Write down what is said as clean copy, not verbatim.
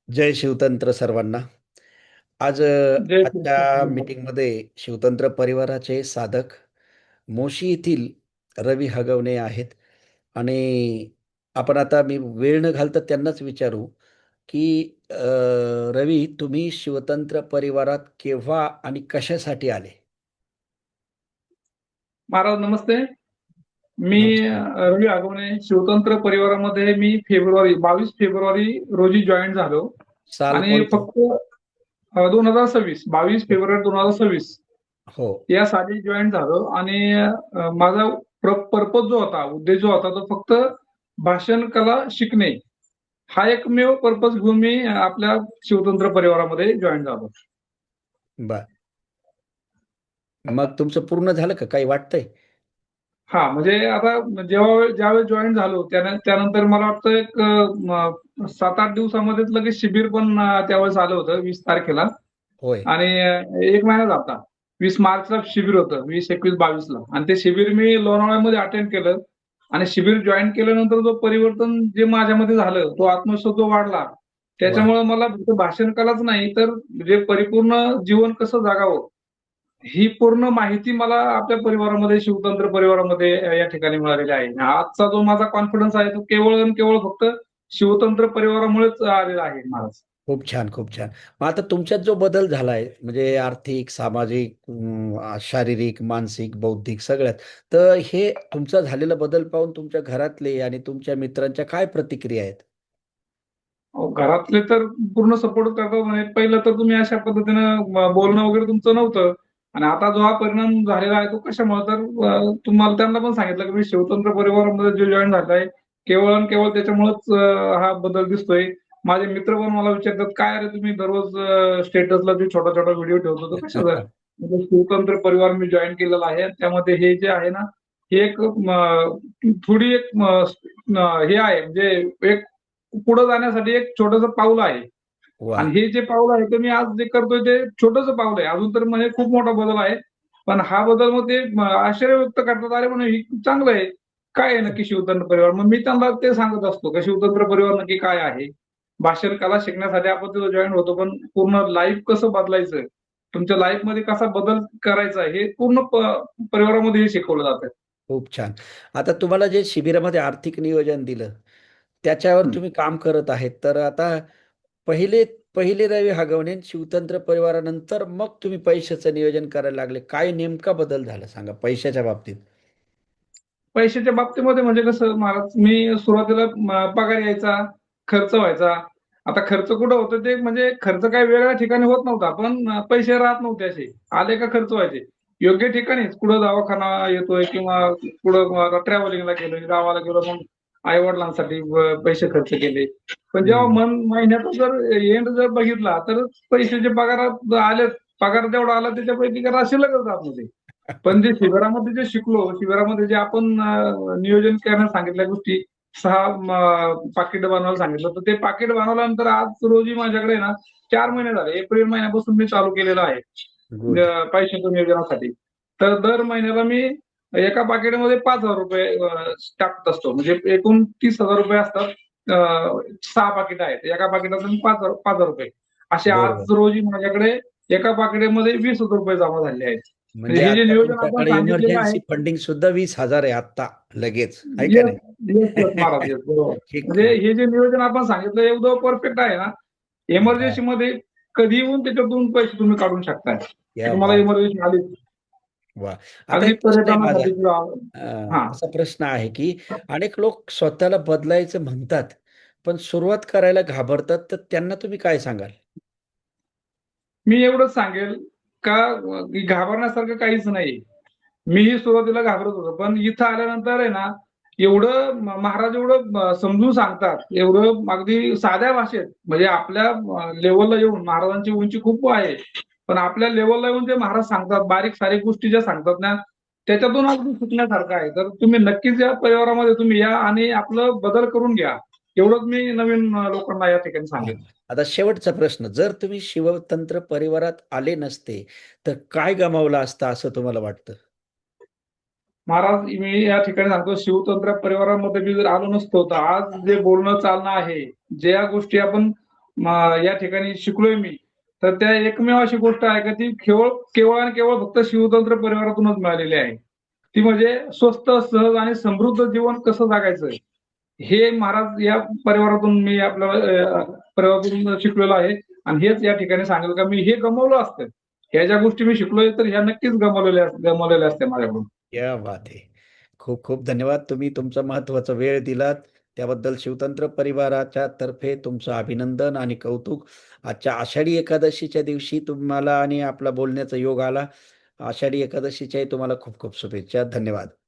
जय शिवतंत्र सर्वांना. आज जय आजच्या श्री मीटिंगमध्ये शिवतंत्र परिवाराचे साधक मोशी येथील रवी हगवणे आहेत. आणि आपण आता मी वेळ न घालता त्यांनाच विचारू की रवी, तुम्ही शिवतंत्र परिवारात केव्हा आणि कशासाठी आले? महाराज नमस्ते. मी नमस्कार. रवी आगवणे शिवतंत्र परिवारामध्ये मी 22 फेब्रुवारी रोजी जॉईन झालो. साल आणि कोणतं? फक्त 2026 22 फेब्रुवारी 2026 हो. या साली जॉईन झालो. आणि माझा पर्पज जो होता, उद्देश जो होता, तो फक्त भाषण कला शिकणे हा एकमेव पर्पज घेऊन मी आपल्या शिवतंत्र परिवारामध्ये जॉईन झालो. बर. मग तुमचं पूर्ण झालं का? काही वाटतंय? हा, म्हणजे आता ज्यावेळेस जॉईन झालो त्यानंतर मला वाटतं एक 7-8 दिवसामध्येच लगेच शिबिर पण त्यावेळेस आलं होतं 20 तारखेला. होय. आणि 1 महिना झाला. 20 मार्चला शिबिर होतं, 20, 21, 22ला. आणि ते शिबिर मी लोणावळ्यामध्ये अटेंड केलं. आणि शिबिर जॉईन केल्यानंतर जो परिवर्तन जे माझ्यामध्ये झालं, तो आत्मविश्वास जो वाढला, वा. त्याच्यामुळे मला फक्त भाषण कलाच नाही तर जे परिपूर्ण जीवन कसं जगावं ही पूर्ण माहिती मला आपल्या परिवारामध्ये, शिवतंत्र परिवारामध्ये या ठिकाणी मिळालेली आहे. आजचा जो माझा कॉन्फिडन्स आहे तो केवळ आणि केवळ फक्त शिवतंत्र परिवारामुळेच आलेला आहे महाराज. खूप छान, खूप छान. मग आता तुमच्यात जो बदल झालाय, म्हणजे आर्थिक, सामाजिक, शारीरिक, मानसिक, बौद्धिक सगळ्यात. तर हे तुमचा झालेला बदल पाहून तुमच्या घरातले आणि तुमच्या मित्रांच्या काय प्रतिक्रिया आहेत? घरातले तर पूर्ण सपोर्ट करतात. म्हणे पहिलं तर तुम्ही अशा पद्धतीनं बोलणं वगैरे तुमचं नव्हतं. आणि आता जो हा परिणाम झालेला आहे तो कशामुळे, तर तुम्हाला त्यांना पण सांगितलं की मी शिवतंत्र परिवारामध्ये जे जॉईन झालं आहे केवळ आणि केवळ त्याच्यामुळेच हा बदल दिसतोय. माझे मित्र पण मला विचारतात, काय रे तुम्ही दररोज स्टेटसला जे छोटा छोटा व्हिडिओ ठेवतो तो कशाचा? म्हणजे शिवतंत्र परिवार मी जॉईन केलेला आहे. त्यामध्ये हे जे आहे ना, हे एक थोडी एक हे आहे, म्हणजे एक पुढे जाण्यासाठी एक छोटंसं पाऊल आहे. वा. आणि हे जे पाऊल आहे ते मी आज जे करतोय ते छोटंसं पाऊल आहे. अजून तर म्हणजे खूप मोठा बदल आहे. पण हा बदल मग ते आश्चर्य व्यक्त करतात, अरे म्हणे हे चांगलं आहे. काय आहे नक्की शिवतंत्र परिवार? मग मी त्यांना ते सांगत असतो की शिवतंत्र परिवार नक्की काय आहे. भाषण कला शिकण्यासाठी आपण तिथं जॉईन होतो, पण पूर्ण लाईफ कसं बदलायचं, तुमच्या लाईफमध्ये कसा बदल करायचा हे पूर्ण परिवारामध्ये हे शिकवलं जातं. खूप छान. आता तुम्हाला जे शिबिरामध्ये आर्थिक नियोजन दिलं, त्याच्यावर हं. तुम्ही काम करत आहेत. तर आता पहिले पहिले रवी हगवणे शिवतंत्र परिवारानंतर मग तुम्ही पैशाचं नियोजन करायला लागले. काय नेमका बदल झाला सांगा पैशाच्या बाबतीत? पैशाच्या बाबतीमध्ये म्हणजे कसं महाराज, मी सुरुवातीला पगार यायचा, खर्च व्हायचा. आता खर्च कुठं होतं ते, म्हणजे खर्च काही वेगळ्या ठिकाणी होत नव्हता, पण पैसे राहत नव्हते असे. आले का खर्च व्हायचे. योग्य ठिकाणीच कुठं दवाखाना येतोय किंवा कुठं ट्रॅव्हलिंगला गेलोय, गावाला गेलो, मग आई-वडिलांसाठी पैसे खर्च केले. पण जेव्हा हं. महिन्याचा जर एंड जर बघितला तर पैसे जे पगारात आले, पगार जेवढा आला त्याच्यापैकी काय शिल्लकच राहत नव्हते. पण जे शिबिरामध्ये जे शिकलो, शिबिरामध्ये जे आपण नियोजन करण्यास सांगितल्या गोष्टी, 6 पाकिट बनवायला सांगितलं, तर ते पाकिट बनवल्यानंतर आज रोजी माझ्याकडे ना 4 महिने झाले. एप्रिल महिन्यापासून मी चालू केलेलं आहे गुड. पैशाच्या नियोजनासाठी. तर दर महिन्याला मी एका पाकिटामध्ये ₹5,000 टाकत असतो. म्हणजे एकूण ₹30,000 असतात. 6 पाकिट आहेत. एका पाकिटातून ₹5,000 असे बरोबर. आज रोजी माझ्याकडे एका पाकिटामध्ये ₹20,000 जमा झाले आहेत. म्हणजे म्हणजे हे जे आता नियोजन आपण तुमच्याकडे सांगितलेलं आहे. इमर्जन्सी फंडिंग सुद्धा 20,000 आहे आत्ता लगेच, आहे का येस, नाही? येस, येस महाराज, येस, बरोबर. हे म्हणजे खूप. हे जे नियोजन आपण सांगितलं एवढं परफेक्ट आहे ना, वा. इमर्जन्सीमध्ये कधी येऊन त्याच्यातून पैसे तुम्ही काढू शकताय. की क्या तुम्हाला बात. इमर्जन्सी आलीच. वा. आता अगदी एक प्रश्न आहे माझा. पर्यटनासाठी किंवा हां. असा प्रश्न आहे की अनेक लोक स्वतःला बदलायचं म्हणतात, पण सुरुवात करायला घाबरतात. तर त्यांना तुम्ही काय सांगाल? मी एवढंच सांगेल का घाबरण्यासारखं काहीच नाही. मीही सुरुवातीला घाबरत होतो. पण इथं आल्यानंतर आहे ना, एवढं महाराज एवढं समजून सांगतात, एवढं अगदी साध्या भाषेत, म्हणजे आपल्या लेव्हलला येऊन, महाराजांची उंची खूप आहे. पण आपल्या लेव्हलला येऊन जे महाराज सांगतात, बारीक-सारीक गोष्टी ज्या सांगतात ना, त्याच्यातून अगदी शिकण्यासारखं आहे. तर तुम्ही नक्कीच या परिवारामध्ये तुम्ही या आणि आपलं बदल करून घ्या. एवढंच मी नवीन लोकांना या ठिकाणी हां. सांगेन. आता शेवटचा प्रश्न. जर तुम्ही शिवतंत्र परिवारात आले नसते, तर काय गमावलं असतं असं तुम्हाला वाटतं? महाराज, मी या ठिकाणी सांगतो, शिवतंत्र परिवारामध्ये मी जर आलो नसतो, तर आज जे बोलणं चालणं आहे, ज्या गोष्टी आपण या ठिकाणी शिकलोय मी, तर त्या एकमेव अशी गोष्ट आहे का ती केवळ केवळ आणि केवळ फक्त शिवतंत्र परिवारातूनच मिळालेली आहे. ती म्हणजे स्वस्त, सहज आणि समृद्ध जीवन कसं जगायचं हे महाराज या परिवारातून मी आपल्या परिवारातून शिकलेलो आहे. आणि हेच या ठिकाणी सांगेल का मी हे गमावलं असतं. ह्या ज्या गोष्टी मी शिकलोय तर ह्या नक्कीच गमावलेल्या असत्या माझ्याकडून. क्या बात है! खूप खूप धन्यवाद. तुम्ही तुमचा महत्त्वाचा वेळ दिलात. त्याबद्दल शिवतंत्र परिवाराच्या तर्फे तुमचं अभिनंदन आणि कौतुक. आजच्या आषाढी एकादशीच्या दिवशी तुम्हाला आणि आपला बोलण्याचा योग आला. आषाढी एकादशीच्याही तुम्हाला खूप खूप शुभेच्छा. धन्यवाद.